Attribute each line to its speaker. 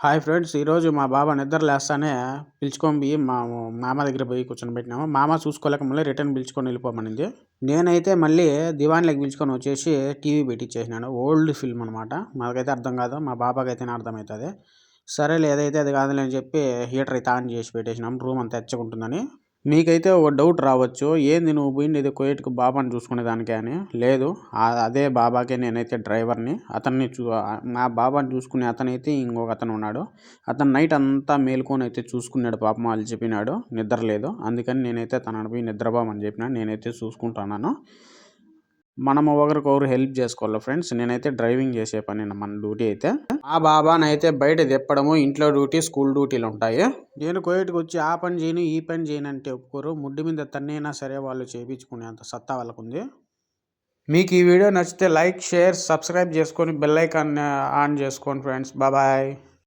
Speaker 1: Hi friends, ఈరోజు మా బాబా నిద్ర లేస్తానే పిలుచుకొని పోయి మామ దగ్గర పోయి కూర్చొని పెట్టినాము. మామ చూసుకోలేక మళ్ళీ రిటర్న్ పిలుచుకొని వెళ్ళిపోమనింది. నేనైతే మళ్ళీ దివాన్లోకి పిలుచుకొని వచ్చేసి టీవీ పెట్టించేసినాను. ఓల్డ్ ఫిల్మ్ అనమాట. మాకైతే అర్థం కాదు, మా బాబాకి అయితేనే అర్థమవుతుంది. సరేలే, ఏదైతే అది కాదులే అని చెప్పి హీటర్ అయితే ఆన్ చేసి పెట్టేసినాం, రూమ్ అంతా ఎచ్చకుంటుందని. మీకైతే ఒక డౌట్ రావచ్చు, ఏంది నువ్వు పోయింది ఇది కువైట్కి బాబాని చూసుకునే దానికే అని. లేదు, అదే బాబాకే నేనైతే డ్రైవర్ని. అతన్ని మా బాబాని చూసుకునే అతనైతే ఇంకొక అతను ఉన్నాడు. అతను నైట్ అంతా మేలుకొని అయితే చూసుకున్నాడు. పాపం వాళ్ళు చెప్పినాడు, నిద్ర లేదు. అందుకని నేనైతే తనని పోయి నిద్రపోమని చెప్పినా. నేనైతే చూసుకుంటున్నాను. మనము ఒకరికొకరు హెల్ప్ చేసుకోవాలి ఫ్రెండ్స్. నేనైతే డ్రైవింగ్ చేసే పని మన డ్యూటీ అయితే. ఆ బాబానైతే బయట తిప్పడము, ఇంట్లో డ్యూటీ, స్కూల్ డ్యూటీలు ఉంటాయి. నేను కోయటికి వచ్చి ఆ పని చేయను ఈ పని చేయను అంటే ఒప్పుకోరు. ముడ్డు మీద తన్నైనా సరే వాళ్ళు చేయించుకునేంత సత్తా వాళ్ళకుంది. మీకు ఈ వీడియో నచ్చితే లైక్, షేర్, సబ్స్క్రైబ్ చేసుకొని బెల్ ఐకాన్ ఆన్ చేసుకోండి ఫ్రెండ్స్. బాయ్.